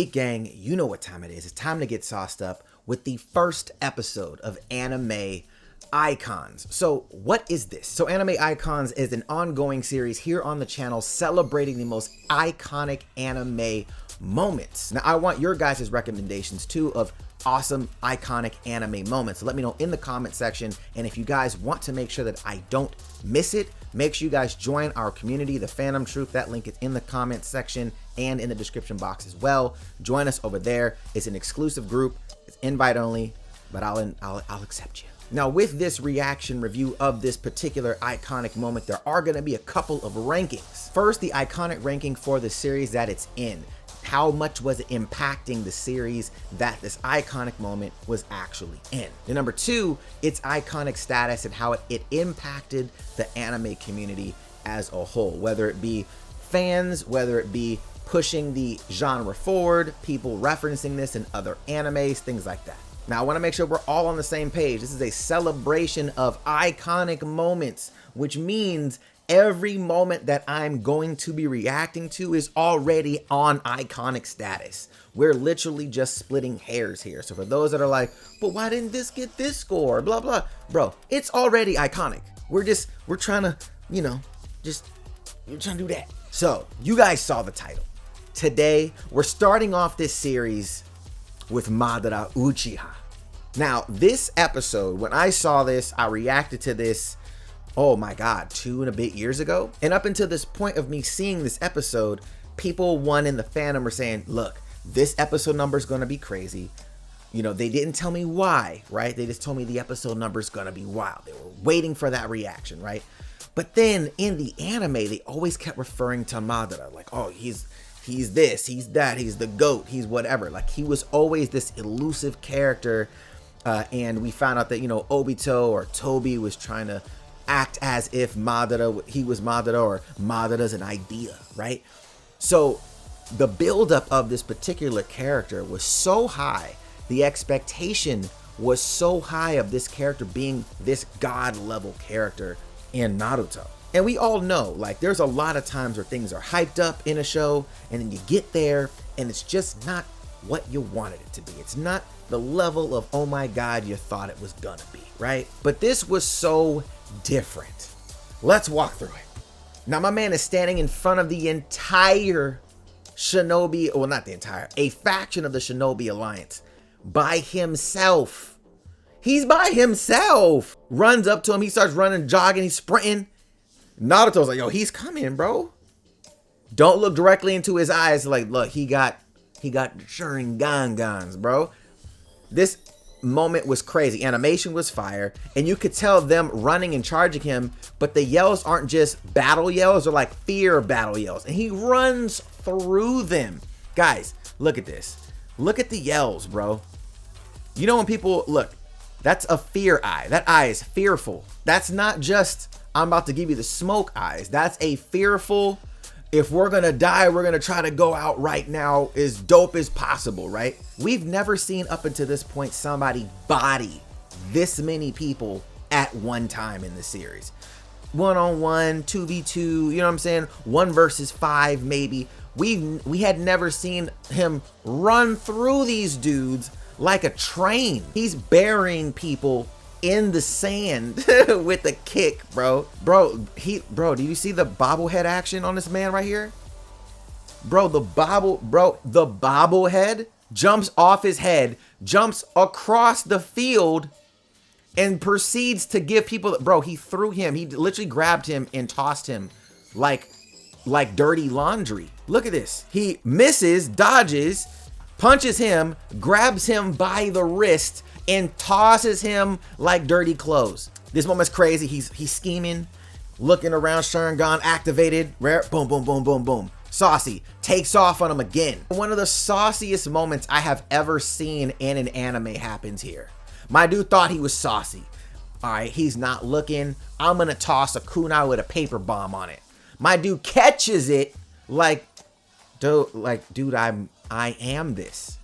Geek Gang, you know what time it is. It's time to get sauced up with the first episode of Anime Icons. So what is this? So Anime Icons is an ongoing series here on the channel celebrating the most iconic anime moments. Now I want your guys' recommendations too of awesome iconic anime moments. So let me know in the comment section, and if you guys want to make sure that I don't miss it, make sure you guys join our community, the Phantom Troop. That link is in the comment section and in the description box as well. Join us over there. It's an exclusive group. It's invite only, but I'll accept you. Now with this reaction review of this particular iconic moment, there are going to be a couple of rankings. First, the iconic ranking for the series that it's in. How much was it impacting the series that this iconic moment was actually in? And number two, its iconic status and how it impacted the anime community as a whole, whether it be fans, whether it be pushing the genre forward, people referencing this in other animes, things like that. Now I want to make sure we're all on the same page. This is a celebration of iconic moments, which means every moment that I'm going to be reacting to is already on iconic status. We're literally just splitting hairs here. So for those that are like, but why didn't this get this score? Blah, blah. Bro, it's already iconic. We're trying to, you know, we're trying to do that. So you guys saw the title. Today, we're starting off this series with Madara Uchiha. Now, this episode, when I saw this, I reacted to this, oh my God, 2 and a bit years ago. And up until this point of me seeing this episode, people in the fandom were saying, look, this episode number is going to be crazy. You know, they didn't tell me why, right? They just told me the episode number is going to be wild. They were waiting for that reaction, right? But then in the anime, they always kept referring to Madara like, oh, he's this, he's that, he's the GOAT, he's whatever. Like, he was always this elusive character. And we found out that, you know, Obito or Toby was trying to act as if he was Madara, or Madara's an idea, right? So the buildup of this particular character was so high. The expectation was so high of this character being this god level character in Naruto. And we all know, like, there's a lot of times where things are hyped up in a show and then you get there and it's just not what you wanted it to be. It's not the level of, oh my God, you thought it was gonna be, right? But this was so different. Let's walk through it. Now my man is standing in front of the entire Shinobi, well, not the entire, a faction of the Shinobi Alliance by himself. He's by himself. Runs up to him, he starts running, jogging, he's sprinting. Naruto's like, yo, he's coming, bro. Don't look directly into his eyes. Like, look, he got Sharingans, bro. This moment was crazy. Animation was fire, and you could tell them running and charging him, but the yells aren't just battle yells, they're like fear battle yells, and he runs through them. Guys, look at this. Look at the yells, bro. You know when people, look, that's a fear eye. That eye is fearful. That's not just, I'm about to give you the smoke eyes. That's a fearful, if we're gonna die, we're gonna try to go out right now as dope as possible, right? We've never seen up until this point somebody body this many people at one time in the series. 1-on-1, 2v2, you know what I'm saying? 1 versus 5 maybe. We had never seen him run through these dudes like a train. He's burying people in the sand with a kick, bro. Bro, do you see the bobblehead action on this man right here? Bro, the bobblehead jumps off his head, jumps across the field, and proceeds to give people, bro, he threw him. He literally grabbed him and tossed him like dirty laundry. Look at this. He misses, dodges, punches him, grabs him by the wrist, and tosses him like dirty clothes. This moment's crazy. He's scheming, looking around, Sharingan activated, rare, boom, boom, boom, boom, boom. Saucy, takes off on him again. One of the sauciest moments I have ever seen in an anime happens here. My dude thought he was saucy. All right, he's not looking. I'm gonna toss a kunai with a paper bomb on it. My dude catches it like, dude, I am this.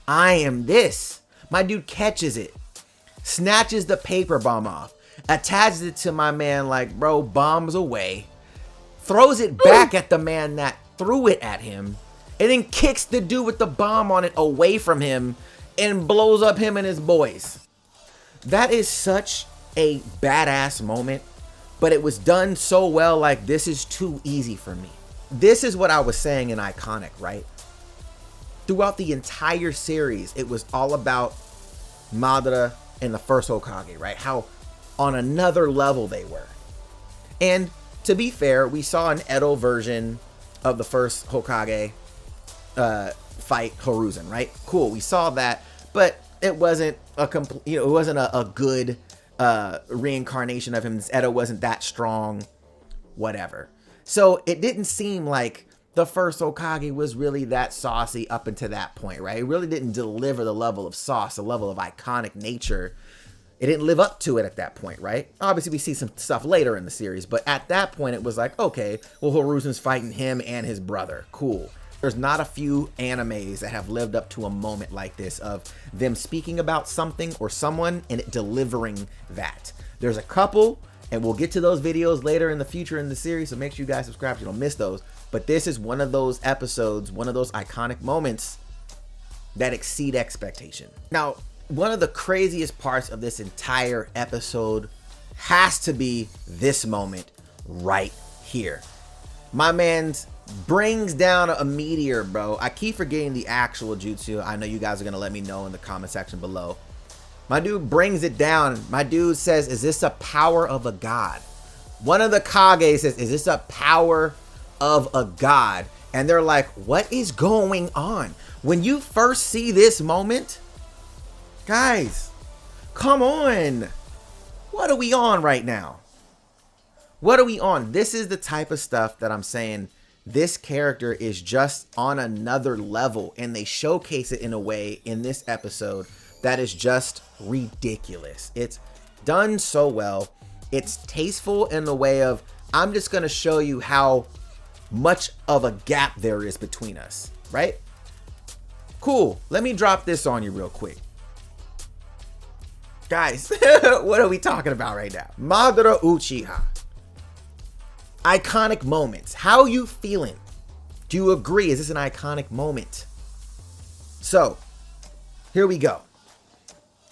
I am this. My dude catches it, snatches the paper bomb off, attaches it to my man like, bro, bombs away, throws it back at the man that threw it at him, and then kicks the dude with the bomb on it away from him and blows up him and his boys. That is such a badass moment, but it was done so well, like, this is too easy for me. This is what I was saying in Iconic, right? Throughout the entire series, it was all about Madara and the first Hokage, right? How on another level they were. And to be fair, we saw an Edo version of the first Hokage fight Hiruzen, right? Cool, we saw that, but it wasn't a complete, it wasn't a good reincarnation of him. Edo wasn't that strong, whatever. So it didn't seem like the first Hokage was really that saucy up until that point, right? It really didn't deliver the level of sauce, the level of iconic nature. It didn't live up to it at that point, right? Obviously, we see some stuff later in the series, but at that point, it was like, okay, well, Hiruzen's fighting him and his brother. Cool. There's not a few animes that have lived up to a moment like this of them speaking about something or someone and it delivering that. There's a couple, and we'll get to those videos later in the future in the series, so make sure you guys subscribe so you don't miss those. But this is one of those episodes, one of those iconic moments that exceed expectation. Now, one of the craziest parts of this entire episode has to be this moment right here. My man's brings down a meteor, bro. I keep forgetting the actual jutsu. I know you guys are gonna let me know in the comment section below. My dude brings it down. My dude says, is this a power of a god? One of the Kage says, is this a power of a god? And they're like, what is going on? When you first see this moment, guys, come on. What are we on right now? What are we on? This is the type of stuff that I'm saying this character is just on another level, and they showcase it in a way in this episode that is just ridiculous. It's done so well. It's tasteful in the way of, I'm just going to show you how much of a gap there is between us, right? Cool. Let me drop this on you real quick. Guys, what are we talking about right now? Madara Uchiha. Iconic moments. How are you feeling? Do you agree? Is this an iconic moment? So, here we go.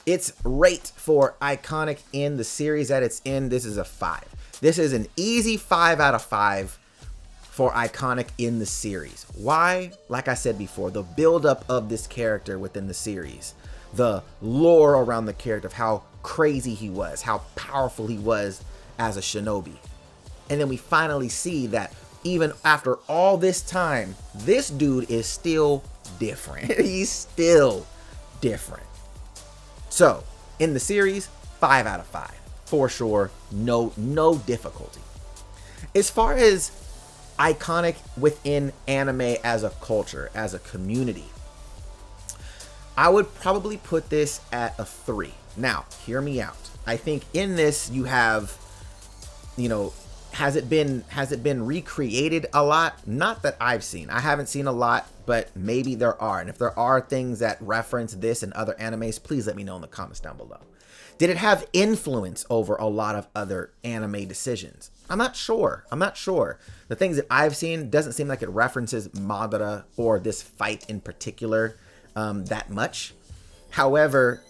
Its rate for iconic in the series that it's in, this is a 5. This is an easy 5 out of 5 for iconic in the series. Why? Like I said before, the buildup of this character within the series, the lore around the character of how crazy he was, how powerful he was as a shinobi. And then we finally see that even after all this time, this dude is still different. He's still different. So, in the series, 5 out of 5. For sure, no difficulty. As far as iconic within anime as a culture, as a community, I would probably put this at a 3. Now, hear me out. I think in this you have, has it been recreated a lot? Not that I've seen. I haven't seen a lot, but maybe there are. And if there are things that reference this and other animes, please let me know in the comments down below. Did it have influence over a lot of other anime decisions? I'm not sure. The things that I've seen doesn't seem like it references Madara or this fight in particular that much. However,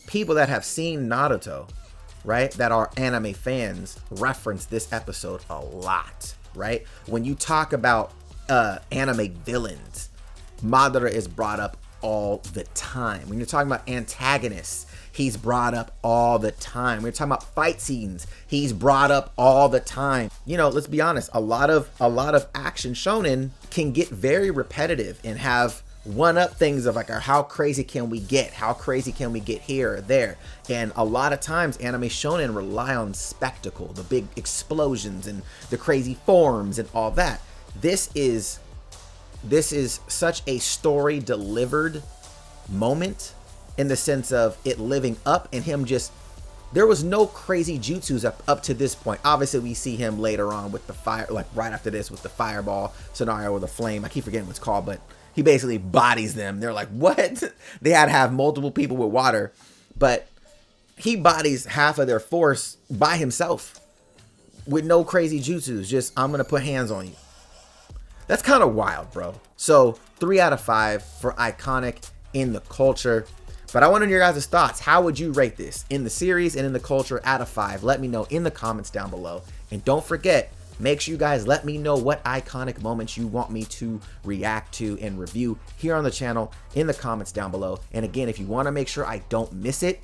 people that have seen Naruto, right, that are anime fans, reference this episode a lot, right? When you talk about anime villains, Madara is brought up all the time. When you're talking about antagonists, he's brought up all the time. When you're talking about fight scenes, he's brought up all the time. Let's be honest, a lot of action shonen can get very repetitive and have one-up things of like, how crazy can we get? How crazy can we get here or there? And a lot of times anime shonen rely on spectacle, the big explosions and the crazy forms and all that. This is such a story delivered moment in the sense of it living up and him just, there was no crazy jutsus up to this point. Obviously we see him later on with the fire, like right after this with the fireball scenario or the flame. I keep forgetting what it's called, but he basically bodies them. They're like, what? They had to have multiple people with water, but he bodies half of their force by himself with no crazy jutsus. Just, I'm going to put hands on you. That's kind of wild, bro. So 3 out of 5 for iconic in the culture. But I want to know your guys' thoughts. How would you rate this in the series and in the culture out of 5? Let me know in the comments down below. And don't forget, make sure you guys let me know what iconic moments you want me to react to and review here on the channel in the comments down below. And again, if you want to make sure I don't miss it,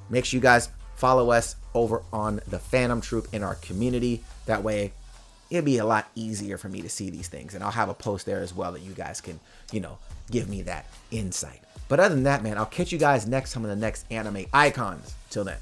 make sure you guys follow us over on the Phantom Troop in our community. That way, it'll be a lot easier for me to see these things. And I'll have a post there as well that you guys can, you know, give me that insight. But other than that, man, I'll catch you guys next time in the next anime icons. Till then.